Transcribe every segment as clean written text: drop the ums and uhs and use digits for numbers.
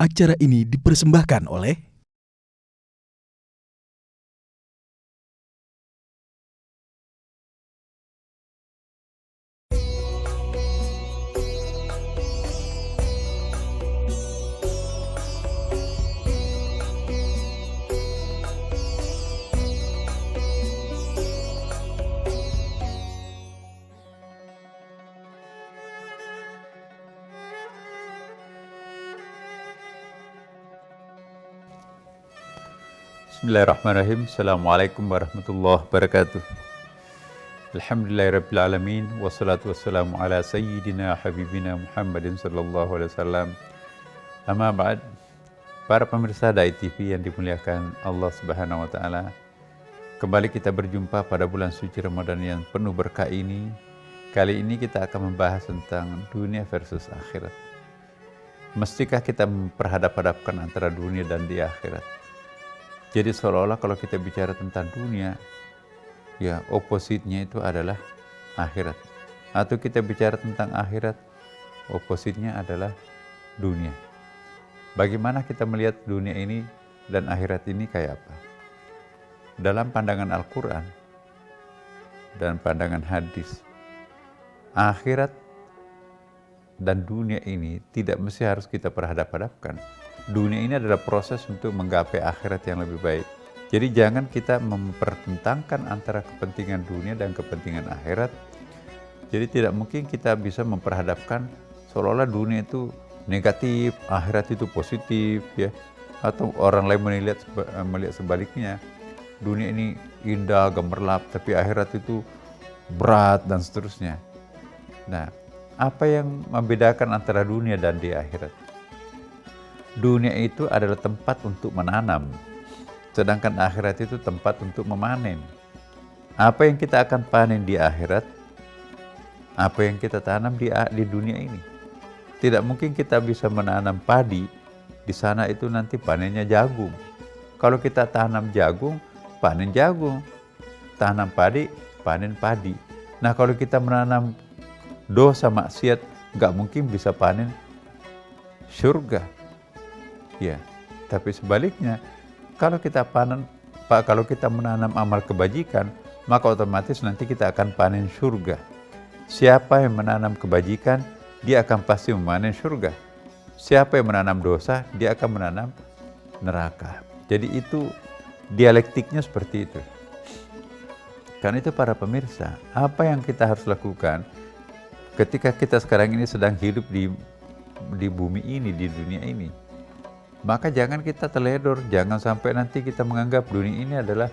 Acara ini dipersembahkan oleh Bismillahirrahmanirrahim. Assalamualaikum warahmatullahi wabarakatuh. Alhamdulillahirrabbilalamin. Wassalatu wassalamu ala sayyidina habibina Muhammadin sallallahu alaihi wasallam. Amma ba'd. Para pemirsa Dai TV yang dimuliakan Allah Subhanahu wa taala. Kembali kita berjumpa pada bulan suci Ramadan yang penuh berkah ini. Kali ini kita akan membahas tentang dunia versus akhirat. Mestikah kita memperhadap-hadapkan antara dunia dan di akhirat? Jadi seolah-olah kalau kita bicara tentang dunia, ya opositnya itu adalah akhirat. Atau kita bicara tentang akhirat, opositnya adalah dunia. Bagaimana kita melihat dunia ini dan akhirat ini kayak apa? Dalam pandangan Al-Quran dan pandangan hadis, akhirat dan dunia ini tidak mesti harus kita perhadap-hadapkan. Dunia ini adalah proses untuk menggapai akhirat yang lebih baik. Jadi jangan kita mempertentangkan antara kepentingan dunia dan kepentingan akhirat. Jadi tidak mungkin kita bisa memperhadapkan seolah-olah dunia itu negatif, akhirat itu positif, ya. Atau orang lain melihat sebaliknya. Dunia ini indah, gemerlap, tapi akhirat itu berat dan seterusnya. Nah, apa yang membedakan antara dunia dan di akhirat? Dunia itu adalah tempat untuk menanam, sedangkan akhirat itu tempat untuk memanen. Apa yang kita akan panen di akhirat, apa yang kita tanam di dunia ini. Tidak mungkin kita bisa menanam padi, di sana itu nanti panennya jagung. Kalau kita tanam jagung, panen jagung. Tanam padi, panen padi. Nah kalau kita menanam dosa maksiat, gak mungkin bisa panen surga. Ya, tapi sebaliknya, kalau kita menanam amal kebajikan, maka otomatis nanti kita akan panen surga. Siapa yang menanam kebajikan, dia akan pasti memanen surga. Siapa yang menanam dosa, dia akan menanam neraka. Jadi itu dialektiknya seperti itu. Karena itu para pemirsa, apa yang kita harus lakukan ketika kita sekarang ini sedang hidup di bumi ini, di dunia ini? Maka jangan kita teledor, jangan sampai nanti kita menganggap dunia ini adalah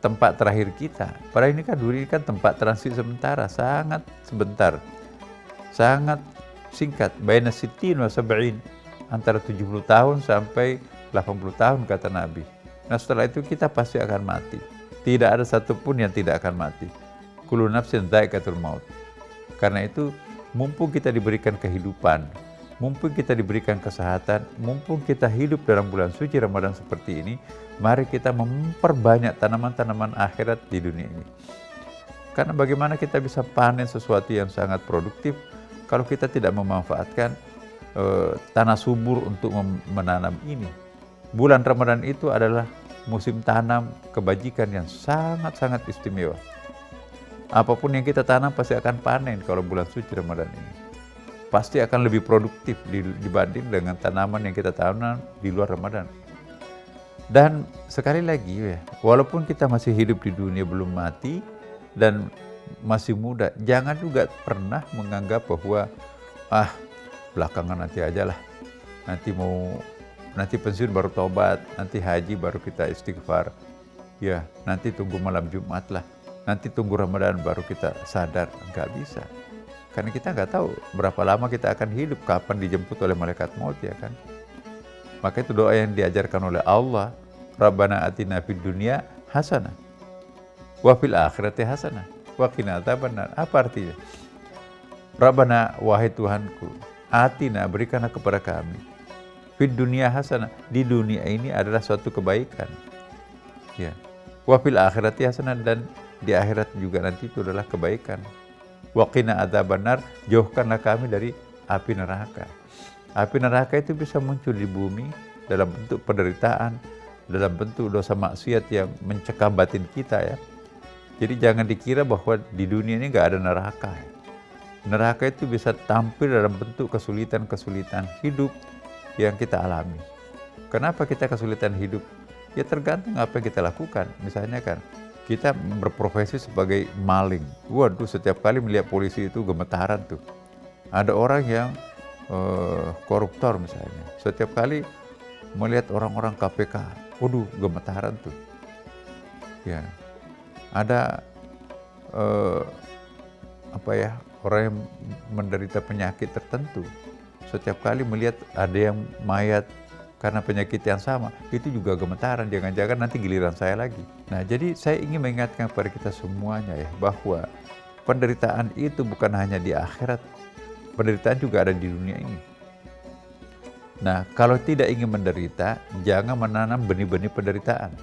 tempat terakhir kita. Padahal ini kan dunia ini kan tempat transit sementara, sangat sebentar, sangat singkat. Baina sittin wa sab'in, antara 70 tahun sampai 80 tahun kata Nabi. Nah setelah itu kita pasti akan mati. Tidak ada satupun yang tidak akan mati. Kullu nafsin dha'iqatul maut. Karena itu mumpung kita diberikan kehidupan, mumpung kita diberikan kesehatan, mumpung kita hidup dalam bulan suci Ramadan seperti ini, mari kita memperbanyak tanaman-tanaman akhirat di dunia ini. Karena bagaimana kita bisa panen sesuatu yang sangat produktif kalau kita tidak memanfaatkan tanah subur untuk menanam ini. Bulan Ramadan itu adalah musim tanam kebajikan yang sangat-sangat istimewa. Apapun yang kita tanam pasti akan panen kalau bulan suci Ramadan ini. Pasti akan lebih produktif dibanding dengan tanaman yang kita tanam di luar Ramadan. Dan sekali lagi ya, walaupun kita masih hidup di dunia belum mati dan masih muda, jangan juga pernah menganggap bahwa belakangan nanti aja lah, nanti pensiun baru tobat, nanti haji baru kita istighfar, ya nanti tunggu malam Jumat lah, nanti tunggu Ramadan baru kita sadar. Nggak bisa. Karena kita nggak tahu berapa lama kita akan hidup, kapan dijemput oleh malaikat maut, ya kan. Maka itu doa yang diajarkan oleh Allah, Rabbana atina fid dunya hasanah wa fil akhirati hasanah wa qina adzabannar. Apa artinya? Rabbana, wahai Tuhanku, atina, berikanlah kepada kami, fid dunya hasanah, di dunia ini adalah suatu kebaikan. Ya. Wa fil akhirati hasanah, dan di akhirat juga nanti itu adalah kebaikan. Wa qina adzabannar, jauhkanlah kami dari api neraka. Api neraka itu bisa muncul di bumi dalam bentuk penderitaan, dalam bentuk dosa maksiat yang mencekam batin kita ya. Jadi jangan dikira bahwa di dunia ini nggak ada neraka. Neraka itu bisa tampil dalam bentuk kesulitan-kesulitan hidup yang kita alami. Kenapa kita kesulitan hidup? Ya tergantung apa yang kita lakukan. Misalnya kan, kita berprofesi sebagai maling. Waduh, setiap kali melihat polisi itu gemetaran tuh. Ada orang yang koruptor misalnya. Setiap kali melihat orang-orang KPK, waduh gemetaran tuh. Ya, ada orang yang menderita penyakit tertentu. Setiap kali melihat ada yang mayat karena penyakit yang sama, itu juga gemetaran. Jangan-jangan nanti giliran saya lagi. Nah, jadi saya ingin mengingatkan kepada kita semuanya ya, bahwa penderitaan itu bukan hanya di akhirat, penderitaan juga ada di dunia ini. Nah, kalau tidak ingin menderita, jangan menanam benih-benih penderitaan.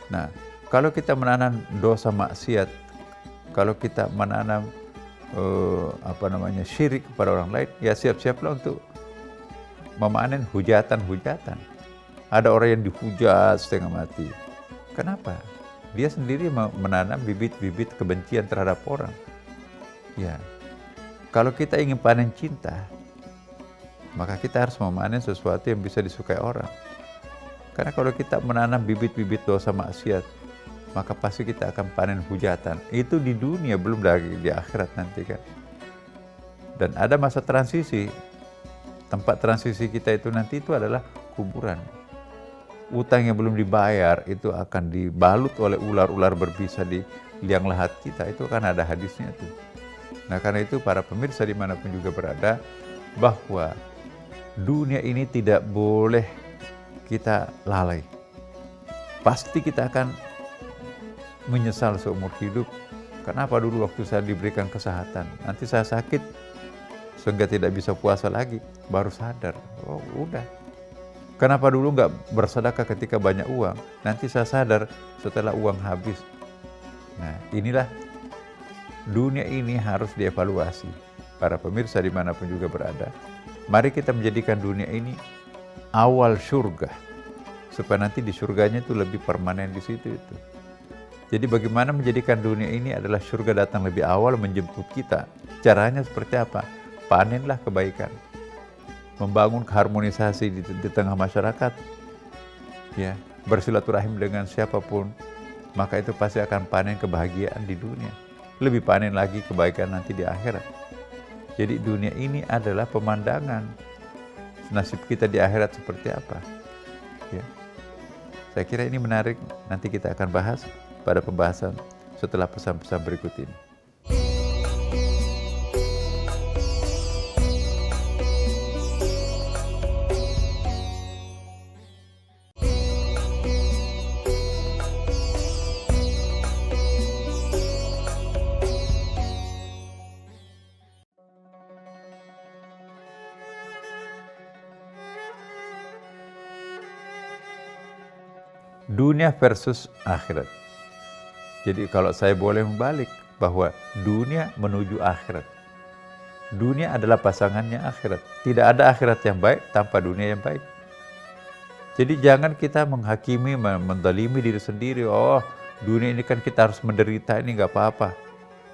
Nah, kalau kita menanam dosa maksiat, kalau kita menanam syirik kepada orang lain, ya siap-siaplah untuk memanen hujatan-hujatan. Ada orang yang dihujat setengah mati. Kenapa? Dia sendiri menanam bibit-bibit kebencian terhadap orang. Ya, kalau kita ingin panen cinta, maka kita harus memanen sesuatu yang bisa disukai orang. Karena kalau kita menanam bibit-bibit dosa maksiat, maka pasti kita akan panen hujatan. Itu di dunia, belum lagi di akhirat nanti kan. Dan ada masa transisi. Tempat transisi kita itu nanti itu adalah kuburan. Utang yang belum dibayar itu akan dibalut oleh ular-ular berbisa di liang lahat kita. Itu kan ada hadisnya tuh. Nah, karena itu para pemirsa dimanapun juga berada, bahwa dunia ini tidak boleh kita lalai. Pasti kita akan menyesal seumur hidup. Kenapa dulu waktu saya diberikan kesehatan, nanti saya sakit sehingga tidak bisa puasa lagi, baru sadar, oh udah. Kenapa dulu nggak bersedekah ketika banyak uang, nanti saya sadar setelah uang habis. Nah, inilah dunia ini harus dievaluasi. Para pemirsa dimanapun juga berada, mari kita menjadikan dunia ini awal surga, supaya nanti di surganya itu lebih permanen di situ itu. Jadi bagaimana menjadikan dunia ini adalah surga datang lebih awal menjemput kita? Caranya seperti apa? Panenlah kebaikan, membangun keharmonisasi di tengah masyarakat, ya, bersilaturahim dengan siapapun, maka itu pasti akan panen kebahagiaan di dunia. Lebih panen lagi kebaikan nanti di akhirat. Jadi dunia ini adalah pemandangan. Nasib kita di akhirat seperti apa? Ya. Saya kira ini menarik. Nanti kita akan bahas pada pembahasan setelah pesan-pesan berikut ini. Dunia versus akhirat. Jadi kalau saya boleh membalik, bahwa dunia menuju akhirat. Dunia adalah pasangannya akhirat. Tidak ada akhirat yang baik tanpa dunia yang baik. Jadi jangan kita menghakimi, mendalimi diri sendiri. Oh, dunia ini kan kita harus menderita, ini gak apa-apa.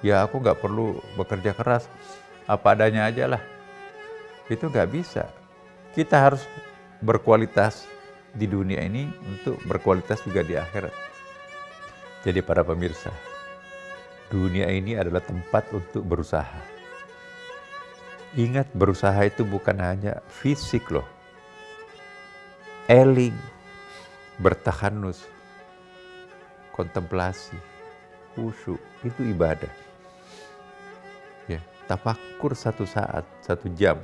Ya aku gak perlu bekerja keras, apa adanya aja lah. Itu gak bisa. Kita harus berkualitas di dunia ini untuk berkualitas juga di akhirat. Jadi para pemirsa, dunia ini adalah tempat untuk berusaha. Ingat, berusaha itu bukan hanya fisik loh. Eling, bertahanus, kontemplasi, khusyuk, itu ibadah. Ya, tafakur 1 saat, 1 jam,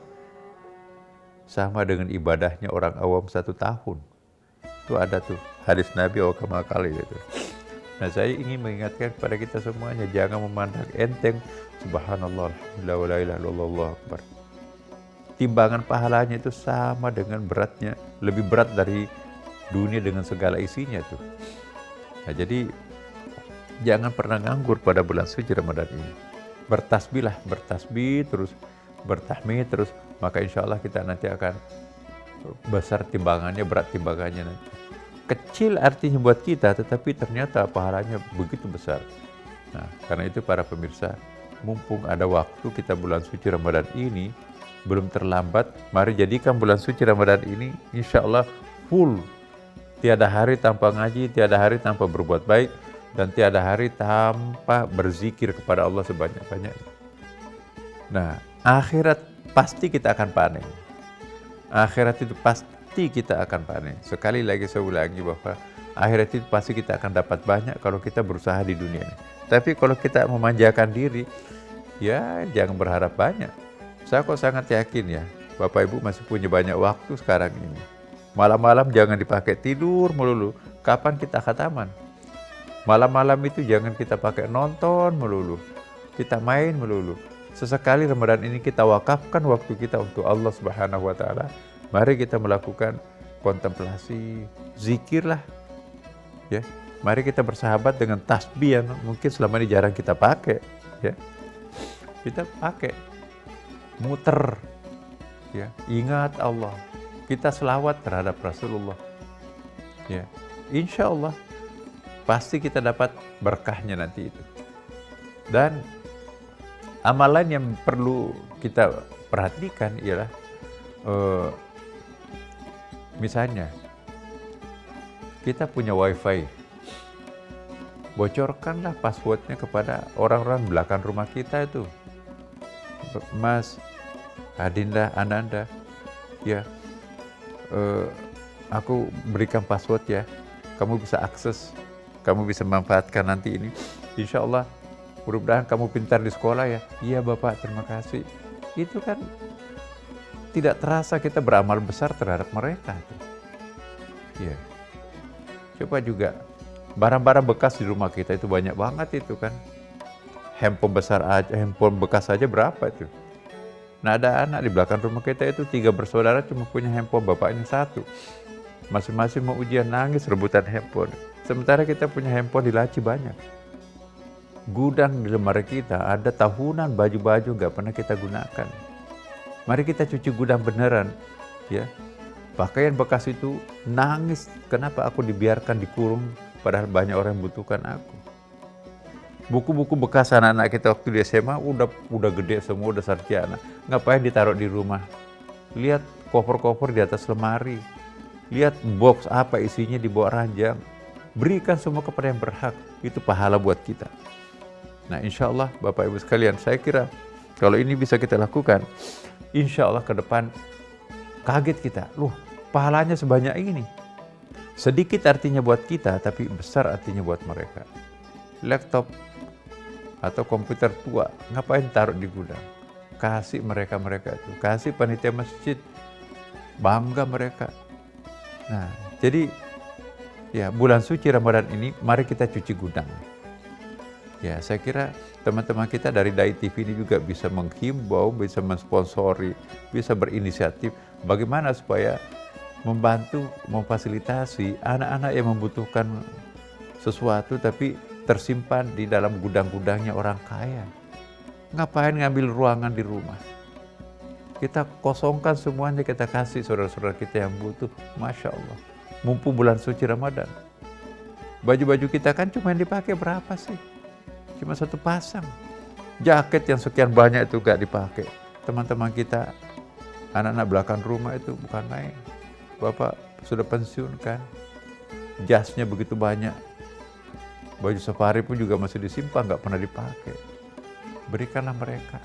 sama dengan ibadahnya orang awam 1 tahun. Itu ada tuh hadis Nabi kama kali gitu. Nah, saya ingin mengingatkan kepada kita semuanya, jangan memandang enteng subhanallah, alhamdulillah, wa la ilaha illallah, Allahu akbar. Timbangan pahalanya itu sama dengan beratnya, lebih berat dari dunia dengan segala isinya tuh. Nah, jadi jangan pernah nganggur pada bulan suci Ramadan ini. Bertasbihlah, bertasbih terus, bertahmid terus, maka insya Allah kita nanti akan besar timbangannya, berat timbangannya nanti. Kecil artinya buat kita, tetapi ternyata pahalanya begitu besar. Nah, karena itu para pemirsa, mumpung ada waktu kita bulan suci Ramadan ini, belum terlambat, mari jadikan bulan suci Ramadan ini insya Allah full. Tiada hari tanpa ngaji, tiada hari tanpa berbuat baik, dan tiada hari tanpa berzikir kepada Allah sebanyak-banyaknya. Nah, akhirat pasti kita akan panen. Akhirat itu pasti kita akan panen. Sekali lagi saya ulangi bahwa akhirat itu pasti kita akan dapat banyak kalau kita berusaha di dunia ini. Tapi kalau kita memanjakan diri, ya jangan berharap banyak. Saya kok sangat yakin ya, Bapak Ibu masih punya banyak waktu sekarang ini. Malam-malam jangan dipakai tidur melulu. Kapan kita khataman? Malam-malam itu jangan kita pakai nonton melulu. Kita main melulu. Sesekali Ramadan ini kita wakafkan waktu kita untuk Allah Subhanahu wa Ta'ala. Mari kita melakukan kontemplasi, zikir lah. Ya. Mari kita bersahabat dengan tasbih yang mungkin selama ini jarang kita pakai. Ya. Kita pakai, muter. Ya. Ingat Allah. Kita selawat terhadap Rasulullah. Ya. Insya Allah pasti kita dapat berkahnya nanti itu. Dan amalan yang perlu kita perhatikan ialah misalnya kita punya wifi, bocorkanlah passwordnya kepada orang-orang belakang rumah kita itu. Mas, Adinda, Ananda, ya, aku berikan password ya, kamu bisa akses, kamu bisa manfaatkan nanti ini. Insya Allah, mudah-mudahan kamu pintar di sekolah ya. Iya Bapak, terima kasih. Itu kan tidak terasa kita beramal besar terhadap mereka. Ya. Coba juga, barang-barang bekas di rumah kita itu banyak banget itu kan. Handphone besar aja, handphone bekas aja berapa itu. Nah ada anak di belakang rumah kita itu 3 bersaudara cuma punya handphone, bapaknya 1. Masing-masing mau ujian nangis rebutan handphone. Sementara kita punya handphone di laci banyak. Gudang di lemari kita ada tahunan baju-baju gak pernah kita gunakan. Mari kita cuci gudang beneran. Ya. Pakaian bekas itu nangis, kenapa aku dibiarkan dikurung padahal banyak orang yang membutuhkan aku. Buku-buku bekas anak-anak kita waktu di SMA udah gede semua, udah sarjana. Ngapain ditaruh di rumah? Lihat koper-koper di atas lemari. Lihat box apa isinya di bawah ranjang. Berikan semua kepada yang berhak. Itu pahala buat kita. Nah insya Allah Bapak Ibu sekalian, saya kira kalau ini bisa kita lakukan, insya Allah ke depan kaget kita. Loh, pahalanya sebanyak ini. Sedikit artinya buat kita, tapi besar artinya buat mereka. Laptop atau komputer tua, ngapain taruh di gudang? Kasih mereka itu, kasih panitia masjid, bangga mereka. Nah, jadi ya bulan suci Ramadan ini, mari kita cuci gudang. Ya, saya kira teman-teman kita dari Dai TV ini juga bisa menghimbau, bisa mensponsori, bisa berinisiatif bagaimana supaya membantu, memfasilitasi anak-anak yang membutuhkan sesuatu tapi tersimpan di dalam gudang-gudangnya orang kaya. Ngapain ngambil ruangan di rumah? Kita kosongkan semuanya, kita kasih saudara-saudara kita yang butuh. Masya Allah. Mumpung bulan suci Ramadan. Baju-baju kita kan cuma yang dipakai berapa sih? Cuma 1 pasang. Jaket yang sekian banyak itu gak dipakai. Teman-teman kita, anak-anak belakang rumah itu bukan main. Bapak sudah pensiun kan? Jasnya begitu banyak. Baju safari pun juga masih disimpan, gak pernah dipakai. Berikanlah mereka.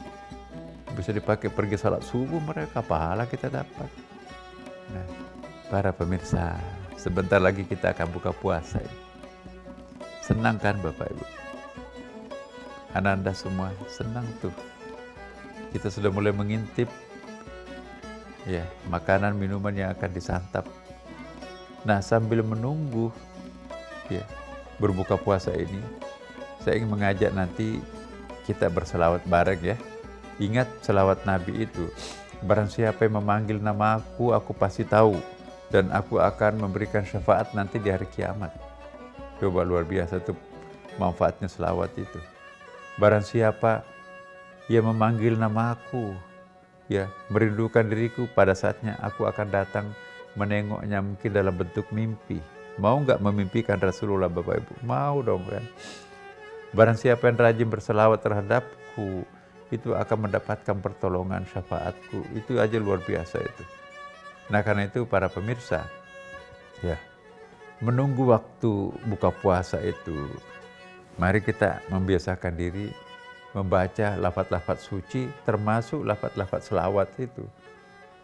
Bisa dipakai pergi salat subuh mereka, pahala kita dapat. Nah, para pemirsa, sebentar lagi kita akan buka puasa. Senang kan Bapak Ibu? Ananda semua senang tuh. Kita sudah mulai mengintip ya makanan minuman yang akan disantap. Nah sambil menunggu ya berbuka puasa ini, saya ingin mengajak nanti kita berselawat bareng ya. Ingat selawat Nabi itu, barang siapa yang memanggil nama aku pasti tahu dan aku akan memberikan syafaat nanti di hari kiamat. Coba luar biasa tuh manfaatnya selawat itu. Barang siapa yang memanggil nama aku, ya, merindukan diriku, pada saatnya aku akan datang menengoknya mungkin dalam bentuk mimpi. Mau nggak memimpikan Rasulullah Bapak Ibu? Mau dong kan. Barang siapa yang rajin berselawat terhadapku, itu akan mendapatkan pertolongan syafaatku. Itu aja luar biasa itu. Nah karena itu para pemirsa, ya, menunggu waktu buka puasa itu, mari kita membiasakan diri membaca lafaz-lafaz suci, termasuk lafaz-lafaz selawat itu.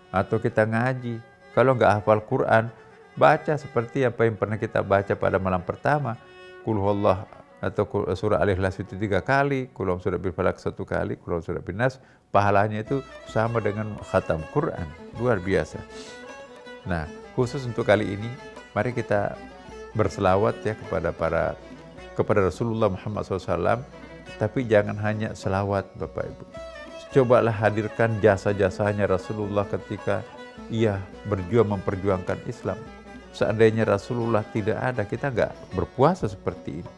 Atau kita ngaji, kalau nggak hafal Quran, baca seperti apa yang pernah kita baca pada malam pertama. Qul huwallah atau surah Al-Ikhlas itu 3 kali, Qul huwallahu surah Bil-Falaq 1 kali, Qul huwallahu surah Bin-Nas, pahalanya itu sama dengan khatam Quran, luar biasa. Nah, khusus untuk kali ini, mari kita berselawat ya kepada Rasulullah Muhammad SAW, tapi jangan hanya selawat Bapak Ibu. Cobalah hadirkan jasa-jasanya Rasulullah ketika ia berjuang memperjuangkan Islam. Seandainya Rasulullah tidak ada, kita nggak berpuasa seperti ini.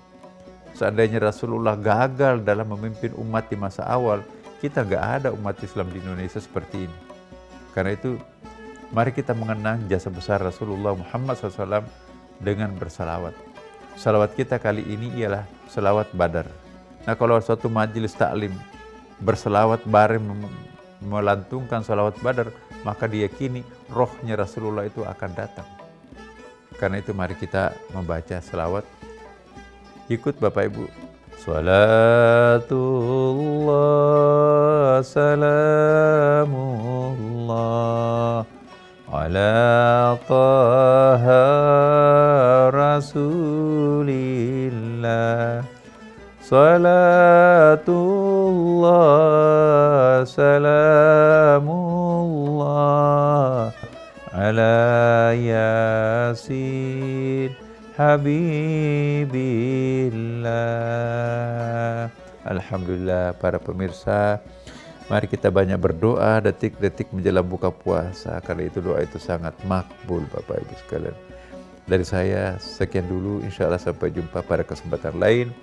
Seandainya Rasulullah gagal dalam memimpin umat di masa awal, kita nggak ada umat Islam di Indonesia seperti ini. Karena itu, mari kita mengenang jasa besar Rasulullah Muhammad SAW dengan bersalawat. Salawat kita kali ini ialah salawat Badar. Nah kalau suatu majelis taklim berselawat bareng melantungkan salawat Badar, maka diyakini rohnya Rasulullah itu akan datang. Karena itu mari kita membaca selawat. Ikut Bapak Ibu. Salatullah salamullah ala taha rasulillah. Salatullah salamullah ala yasin habibillah. Alhamdulillah para pemirsa, mari kita banyak berdoa detik-detik menjelang buka puasa, karena itu doa itu sangat makbul Bapak Ibu sekalian. Dari saya sekian dulu, insya Allah sampai jumpa pada kesempatan lain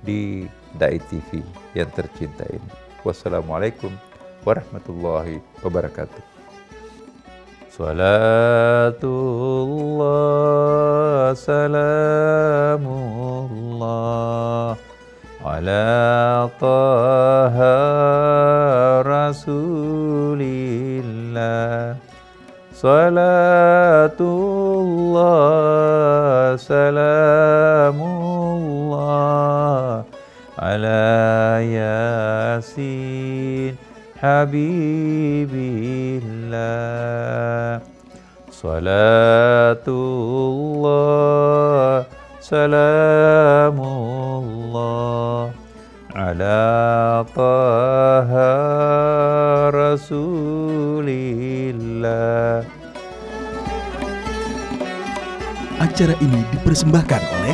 di Dai TV yang tercinta ini. Wassalamualaikum warahmatullahi wabarakatuh. Salatullah salamullah ala taha rasulillah. Salatullah salamullah ala yasin habibillah. Salatullah salamullah ala taha rasulillah. Acara ini dipersembahkan oleh